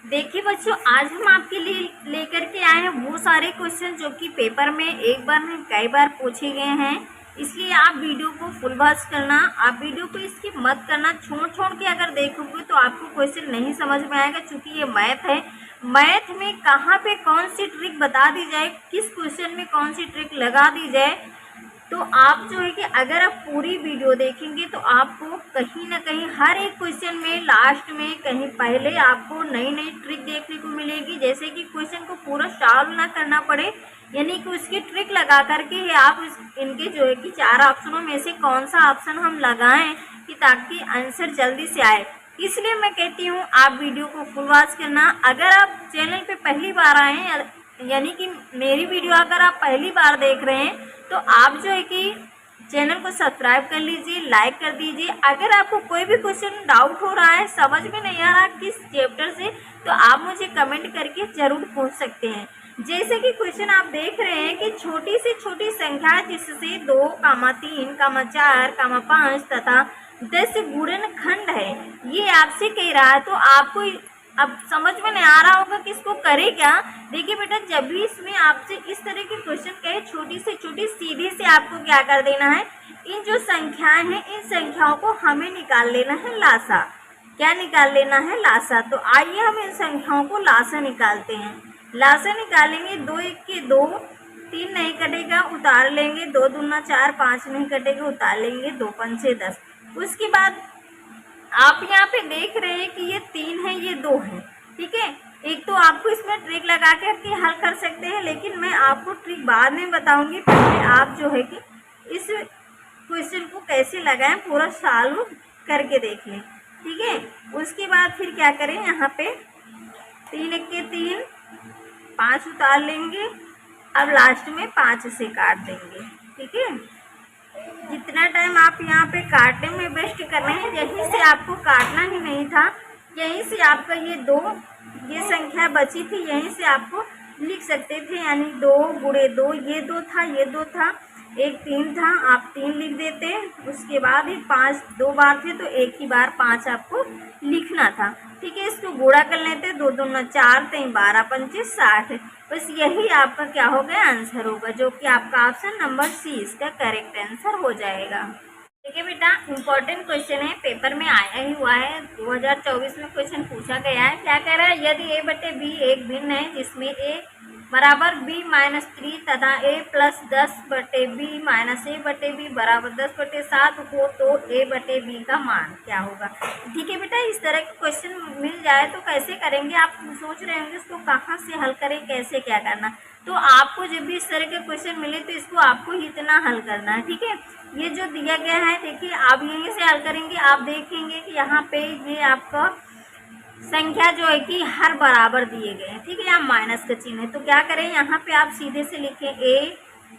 देखिए बच्चों, आज हम आपके लिए लेकर के आए हैं वो सारे क्वेश्चन जो कि पेपर में एक बार नहीं कई बार पूछे गए हैं। इसलिए आप वीडियो को फुल वॉच करना, आप वीडियो को स्किप मत करना। छोड़ छोड़ के अगर देखोगे तो आपको क्वेश्चन नहीं समझ में आएगा, क्योंकि ये मैथ है। मैथ में कहाँ पे कौन सी ट्रिक बता दी जाए, किस क्वेश्चन में कौन सी ट्रिक लगा दी जाए, तो आप जो है कि अगर आप पूरी वीडियो देखेंगे तो आपको कहीं ना कहीं हर एक क्वेश्चन में लास्ट में कहीं पहले आपको नई नई ट्रिक देखने को मिलेगी। जैसे कि क्वेश्चन को पूरा सॉल्व ना करना पड़े, यानी कि उसकी ट्रिक लगा करके आप इनके जो है कि चार ऑप्शनों में से कौन सा ऑप्शन हम लगाएं कि ताकि आंसर जल्दी से आए। इसलिए मैं कहती हूँ आप वीडियो को फुल वॉच करना। अगर आप चैनल पे पहली बार आए हैं, यानी कि मेरी वीडियो अगर आप पहली बार देख रहे हैं, तो आप जो है कि चैनल को सब्सक्राइब कर लीजिए, लाइक कर दीजिए। अगर आपको कोई भी क्वेश्चन डाउट हो रहा है, समझ में नहीं आ रहा किस चैप्टर से, तो आप मुझे कमेंट करके जरूर पूछ सकते हैं। जैसे कि क्वेश्चन आप देख रहे हैं कि छोटी से छोटी संख्या जिससे 2, 3, 4, 5 तथा 10 गुणनखंड है, ये आपसे कह रहा है। तो आपको अब समझ में नहीं आ रहा होगा कि इसको करे क्या। देखिए बेटा, जब भी इसमें आपसे इस तरह के क्वेश्चन कहे छोटी से छोटी, सीधे से आपको क्या कर देना है, इन जो संख्याएं हैं इन संख्याओं को हमें निकाल लेना है लासा। क्या निकाल लेना है? लासा। तो आइए हम इन संख्याओं को लासा निकालते हैं। लासा निकालेंगे, 2 1 के 2, 3 नहीं कटेगा उतार लेंगे, 2 दूना 4, 5 नहीं कटेगा उतार लेंगे, 2 पंचे 10। उसके बाद आप यहाँ पे देख रहे हैं कि ये 3 है, ये 2 है, ठीक है। एक तो आपको इसमें ट्रिक लगा करके हल कर सकते हैं, लेकिन मैं आपको ट्रिक बाद में बताऊंगी। पहले आप जो है कि इस क्वेश्चन को कैसे लगाएं पूरा सॉल्व करके देख लें, ठीक है। उसके बाद फिर क्या करें, यहाँ पे 3 1 के 3, 5 उतार लेंगे। अब लास्ट में 5 से काट देंगे, ठीक है। जितना टाइम आप यहाँ पे काटने में वेस्ट कर रहे हैं, यहीं से आपको काटना ही नहीं था। यहीं से आपका ये संख्या बची थी, यहीं से आपको लिख सकते थे। यानी 2 गुणे 2, ये 2 था, ये 2 था, एक 3 था, आप 3 लिख देते। उसके बाद ही 5 2 बार थे तो एक ही बार 5 आपको लिखना था, ठीक है। इसको गुणा कर लेते, 2 दूना 4, 3 12 पंचे 60। बस यही आपका क्या हो गया, आंसर होगा, जो कि आपका ऑप्शन नंबर सी इसका करेक्ट आंसर हो जाएगा। ठीक है बेटा, इम्पोर्टेंट क्वेश्चन है, पेपर में आया ही हुआ है। 2024 में क्वेश्चन पूछा गया है। क्या कह रहा है, यदि a बटे b एक भिन्न है जिसमें a बराबर b माइनस 3 तथा a प्लस 10 बटे b माइनस a बटे b बराबर 10 बटे 7 हो, तो a बटे b का मान क्या होगा। ठीक है बेटा, इस तरह के क्वेश्चन मिल जाए तो कैसे करेंगे, आप सोच रहे होंगे इसको कहाँ से हल करें, कैसे क्या करना। तो आपको जब भी इस तरह के क्वेश्चन मिले तो इसको आपको इतना हल करना है, ठीक है। ये जो दिया गया है, देखिए आप यहीं से हल करेंगे। आप देखेंगे कि यहाँ पे ये आपका संख्या जो है कि हर बराबर दिए गए हैं, ठीक है। यहाँ माइनस का चिन्ह है, तो क्या करें, यहाँ पे आप सीधे से लिखें a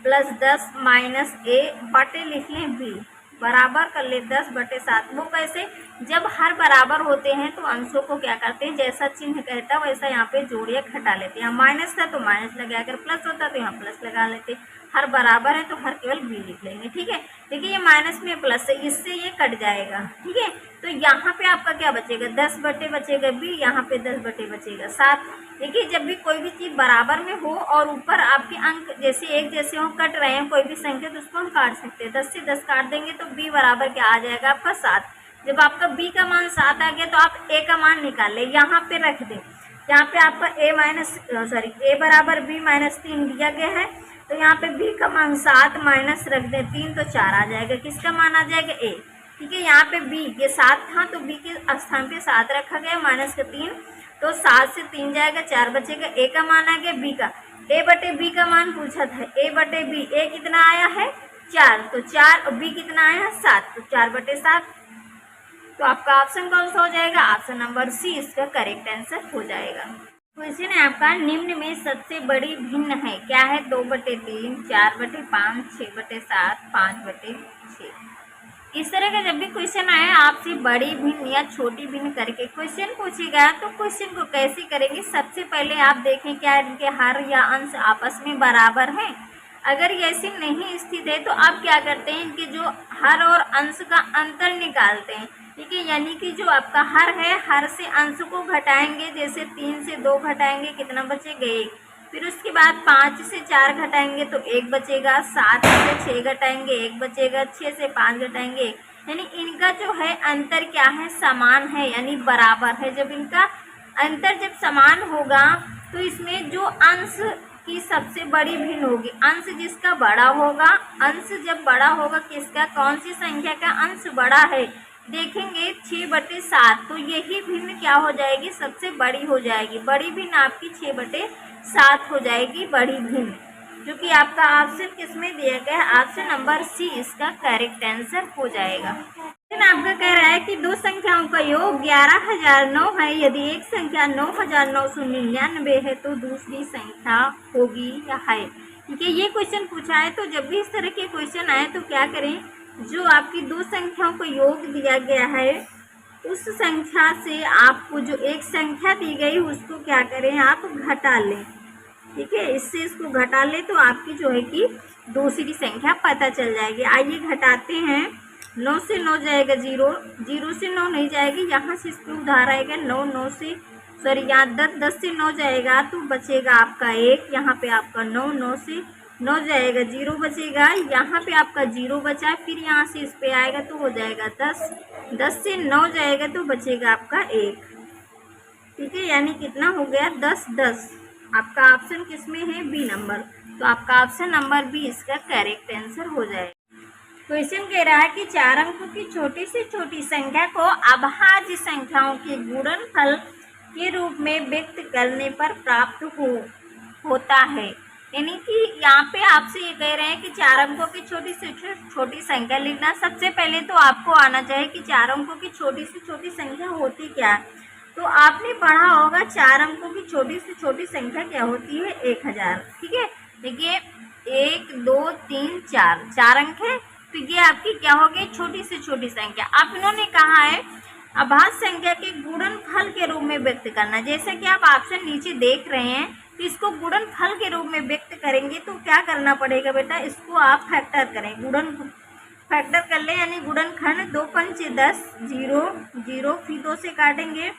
प्लस 10 माइनस a बटे लिख लें b बराबर कर ले 10 बटे 7। वो कैसे, जब हर बराबर होते हैं तो अंशों को क्या करते हैं, जैसा चिन्ह कहता है वैसा यहाँ पे जोड़ या घटा लेते हैं। यहाँ माइनस था तो माइनस लगा, अगर प्लस होता तो यहाँ प्लस लगा लेते। हर बराबर है तो हर केवल बी लिख लेंगे, ठीक है। देखिए ये माइनस में प्लस है, इससे ये कट जाएगा, ठीक है। तो यहाँ पे आपका क्या बचेगा, 10 बटे बचेगा बी, यहाँ पे 10 बटे बचेगा 7। देखिए जब भी कोई भी चीज़ बराबर में हो और ऊपर आपके अंक जैसे एक जैसे हो, कट रहे हैं कोई भी संख्या, तो उसको हम काट सकते हैं। 10 से 10 काट देंगे तो b बराबर क्या आ जाएगा आपका 7। जब आपका b का मान 7 आ गया तो आप a का मान निकाल लें, यहाँ पे रख दें। यहाँ पे आपका a बराबर b माइनस 3 दिया गया है, तो यहाँ पे b का मान 7 माइनस रख दें 3 तो 4 आ जाएगा। किसका मान आ जाएगा, a, ठीक है। यहाँ पे b ये 7 था तो b के स्थान पे 7 रखा गया, माइनस का 3, तो 7 से 3 जाएगा, 4 बचेगा। a का मान आ गया, b का, a बटे b का मान पूछा था, a बटे b, a कितना आया है 4, तो 4 और b कितना आया है 7, तो 4 बटे 7। तो आपका ऑप्शन कौन सा हो जाएगा, ऑप्शन नंबर सी इसका करेक्ट आंसर हो जाएगा। क्वेश्चन है आपका, निम्न में सबसे बड़ी भिन्न है, क्या है, 2 बटे 3, 4 बटे 5, 6 बटे 7, 5 बटे 6। इस तरह का जब भी क्वेश्चन आए आपसे बड़ी भिन्न या छोटी भिन्न करके क्वेश्चन पूछेगा, तो क्वेश्चन को कैसे करेंगे। सबसे पहले आप देखें क्या इनके हर या अंश आपस में बराबर हैं। अगर ऐसी नहीं स्थित है तो आप क्या करते हैं कि जो हर और अंश का अंतर निकालते हैं। ठीक है, यानी कि जो आपका हर है, हर से अंश को घटाएंगे। जैसे 3 से 2 घटाएंगे, कितना बचेगा 1। फिर उसके बाद 5 से 4 घटाएंगे तो 1 बचेगा। 7 से 6 घटाएंगे 1 बचेगा। 6 से 5 घटाएंगे, यानी इनका जो है अंतर क्या है, समान है, यानी बराबर है। जब इनका अंतर जब समान होगा तो इसमें जो अंश की सबसे बड़ी भिन्न होगी, अंश जिसका बड़ा होगा, अंश जब बड़ा होगा किसका, कौन सी संख्या का अंश बड़ा है, देखेंगे 6/7, तो यही भिन्न क्या हो जाएगी, सबसे बड़ी हो जाएगी। बड़ी भिन्न आपकी 6/7 हो जाएगी, बड़ी भिन्न, जो कि आपका ऑप्शन किसमें दिया गया है, ऑप्शन नंबर सी इसका करेक्ट आंसर हो जाएगा। आपका कह रहा है कि दो संख्याओं का योग 11,009 है। यदि एक संख्या 9,999 है तो दूसरी संख्या होगी या है। ठीक है, ये क्वेश्चन पूछा है। तो जब भी इस तरह के क्वेश्चन आए तो क्या करें, जो आपकी दो संख्याओं को योग दिया गया है उस संख्या से आपको जो एक संख्या दी गई उसको क्या करें, आप घटा लें। ठीक है, इससे इसको घटा लें तो आपकी जो है कि दूसरी संख्या पता चल जाएगी। आइए घटाते हैं। 9 से 9 जाएगा 0, 0 से 9 नहीं जाएगी, यहाँ से इस पर उधार आएगा। 9 से सॉरी यहाँ 10 से 9 जाएगा तो बचेगा आपका 1, यहाँ पे आपका 9 से 9 जाएगा 0 बचेगा, यहाँ पे आपका 0 बचा, फिर यहाँ से इस पे आएगा तो हो जाएगा 10 से 9 जाएगा तो बचेगा आपका 1। ठीक है, यानी कितना हो गया 10। आपका ऑप्शन किसमें है, बी नंबर, तो आपका ऑप्शन नंबर बी इसका करेक्ट आंसर हो जाएगा। क्वेश्चन कह रहा है कि 4 अंकों की छोटी से छोटी संख्या को अभाज्य संख्याओं के गुणनफल के रूप में व्यक्त करने पर प्राप्त होता है। यानी कि यहाँ पे आपसे ये कह रहे हैं कि 4 अंकों की छोटी से छोटी संख्या लिखना। सबसे पहले तो आपको आना चाहिए कि 4 अंकों की छोटी से छोटी संख्या होती क्या है। तो आपने पढ़ा होगा 4 अंकों की छोटी से छोटी संख्या क्या होती है, 1000। ठीक है, देखिए 1 2 3 4 अंक है, तो ये आपकी क्या हो गई, छोटी से छोटी संख्या। अब इन्होंने कहा है अभाज्य संख्या के गुणनफल के रूप में व्यक्त करना। जैसा कि आप ऑप्शन नीचे देख रहे हैं, तो इसको गुणनफल के रूप में व्यक्त करेंगे तो क्या करना पड़ेगा बेटा, इसको आप फैक्टर करें, फैक्टर कर ले, यानी गुणनखंड 2 पंचे 10, 0 0, फिर 2 से काटेंगे,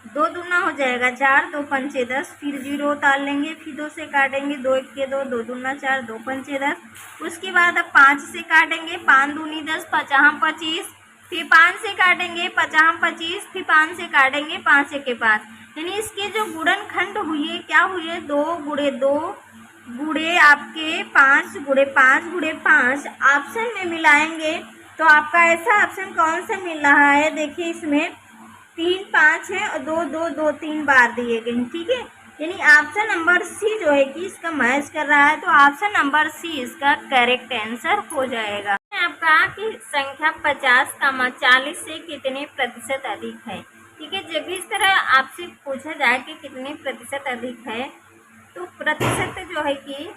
2 दूना हो जाएगा 4, 2 पंचे 10, फिर 0 उतार लेंगे, फिर 2 से काटेंगे, 2 1 के 2, 2 दूना 4, 2 पंचे 10। उसके बाद अब 5 से काटेंगे, 5 दूनी 10, 5 25, फिर 5 से काटेंगे, 5 25, फिर 5 से काटेंगे, 5 1 5, यानी इसके जो गुणनखंड हुए क्या हुए, 2 गुणे 2 गुणे आपके 5 गुणे 5 गुणे 5। ऑप्शन में मिलाएंगे तो आपका ऐसा ऑप्शन कौन सा मिल रहा है, देखिए इसमें 3 5 है और 2 2 2 3 बार दिए गए। ठीक है, यानी ऑप्शन नंबर सी जो है कि इसका मैच कर रहा है, तो ऑप्शन नंबर सी इसका करेक्ट आंसर हो जाएगा। आपका कि संख्या 50, 40 से कितने प्रतिशत अधिक है। ठीक है, जब भी इस तरह आपसे पूछा जाए कि कितने प्रतिशत अधिक है, तो प्रतिशत जो है कि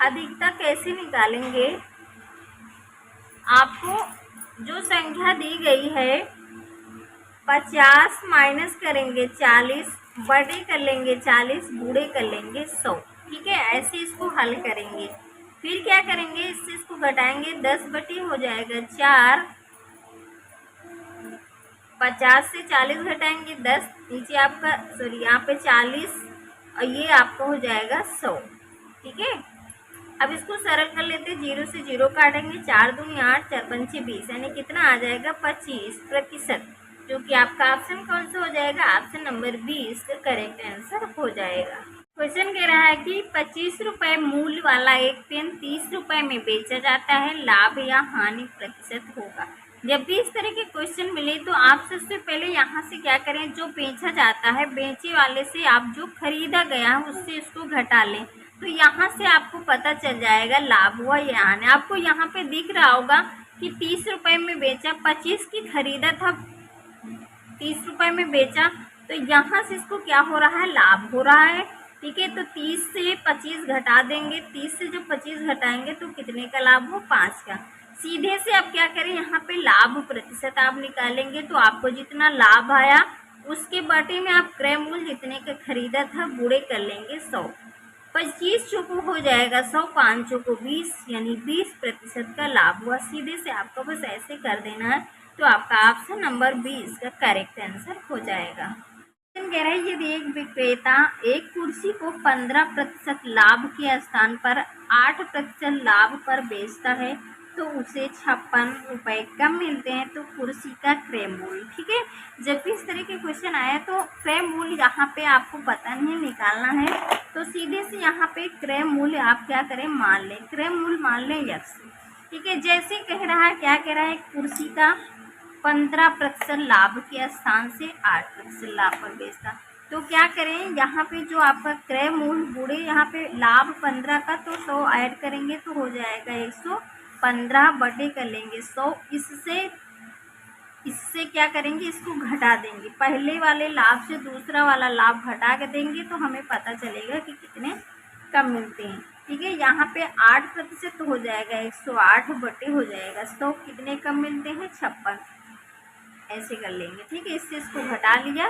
अधिकता कैसे निकालेंगे, आपको जो संख्या दी गई है 50 माइनस करेंगे 40, बड़े कर लेंगे 40, बूढ़े कर लेंगे 100। ठीक है, ऐसे इसको हल करेंगे। फिर क्या करेंगे, इससे इसको घटाएंगे, 10 बटे हो जाएगा 4, 50 से 40 घटाएंगे 10, नीचे आपका सॉरी यहाँ पे 40 और ये आपका हो जाएगा 100। ठीक है, अब इसको सरल कर लेते हैं, 0 से 0 काटेंगे, 4 दूनी 8, 4 पंचे 20, यानी कितना आ जाएगा 25%, जो कि आपका ऑप्शन कौन सा हो जाएगा, ऑप्शन नंबर बी इसका करेक्ट आंसर हो जाएगा। क्वेश्चन कह रहा है कि 25 रुपये मूल्य वाला एक पेन 30 रुपये में बेचा जाता है, लाभ या हानि प्रतिशत होगा। जब भी इस तरह के क्वेश्चन मिले तो आप सबसे पहले यहाँ से क्या करें, जो बेचा जाता है बेचे वाले से आप जो खरीदा गया है उससे इसको घटा लें, तो यहाँ से आपको पता चल जाएगा लाभ हुआ या हानि। आपको यहाँ पे दिख रहा होगा कि 30 रुपये में बेचा, 25 की खरीदा था, 30 रुपये में बेचा, तो यहाँ से इसको क्या हो रहा है, लाभ हो रहा है। ठीक है, तो 30 से 25 घटा देंगे, 30 से जो 25 घटाएंगे तो कितने का लाभ हो, 5 का। सीधे से आप क्या करें, यहाँ पे लाभ प्रतिशत आप निकालेंगे, तो आपको जितना लाभ आया उसके बटे में आप क्रय मूल्य जितने का खरीदा था बूढ़े कर लेंगे 100। 25 चौको हो जाएगा 100, 5 चौको 20, यानी 20% का लाभ हुआ। सीधे से आपको बस ऐसे कर देना है, तो आपका ऑप्शन नंबर 20 का करेक्ट आंसर हो जाएगा। क्वेश्चन कह रहा है यदि एक विक्रेता एक कुर्सी को 15% लाभ के स्थान पर 8% लाभ पर बेचता है तो उसे 56 रुपये कम मिलते हैं, तो कुर्सी का क्रय मूल्य। ठीक है, जब भी इस तरह के क्वेश्चन आए तो क्रय मूल्य यहाँ पे आपको पता नहीं निकालना है, तो सीधे से यहाँ पे क्रय मूल्य आप क्या करें, मान लें, क्रय मूल्य मान लें x। ठीक है, जैसे कह रहा है, क्या कह रहा है, कुर्सी का 15% लाभ के स्थान से 8% लाभ पर बेचता, तो क्या करें, यहाँ पे जो आपका क्रय मूल्य बुढ़े, यहाँ पे लाभ 15 का, तो 100 ऐड करेंगे तो हो जाएगा 115 बटे कर लेंगे 100, इससे क्या करेंगे, इसको घटा देंगे, पहले वाले लाभ से दूसरा वाला लाभ घटा के देंगे तो हमें पता चलेगा कि कितने कम मिलते हैं। ठीक है, यहाँ पे 8% हो जाएगा 108 बटे हो जाएगा 100, कितने कम मिलते हैं, 56, ऐसे कर लेंगे। ठीक है, इससे इसको घटा लिया,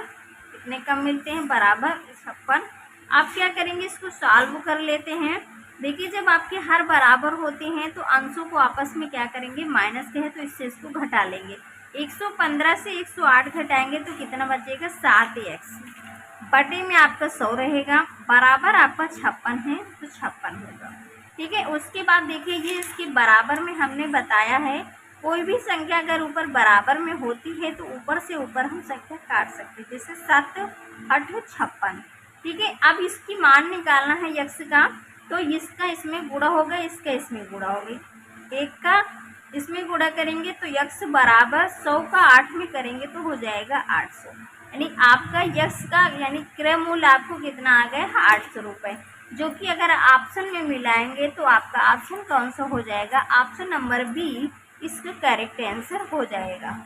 कितने कम मिलते हैं, बराबर 56। आप क्या करेंगे, इसको सॉल्व कर लेते हैं। देखिए, जब आपके हर बराबर होते हैं तो अंशों को आपस में क्या करेंगे, माइनस के है तो इससे इसको घटा लेंगे। 115 से 108 घटाएंगे तो कितना बचेगा, 7x बटे में आपका 100 रहेगा, बराबर आपका 56 है तो 56 होगा। ठीक है, उसके बाद देखिए, ये इसके बराबर में हमने बताया है, कोई भी संख्या अगर ऊपर बराबर में होती है तो ऊपर से ऊपर हम संख्या काट सकते हैं, जैसे 7 8 56। ठीक है, अब इसकी मान निकालना है x का, तो इसका इसमें गुणा होगा, इसका इसमें गुणा होगी, एक का इसमें गुणा करेंगे तो x बराबर 100 का 8 में करेंगे तो हो जाएगा 800, यानी आपका x का यानी क्रय मूल्य आपको कितना आ गया, 800 रुपये, जो कि अगर ऑप्शन में मिलाएंगे तो आपका ऑप्शन कौन सा हो जाएगा, ऑप्शन नंबर बी इसका करेक्ट आंसर हो जाएगा।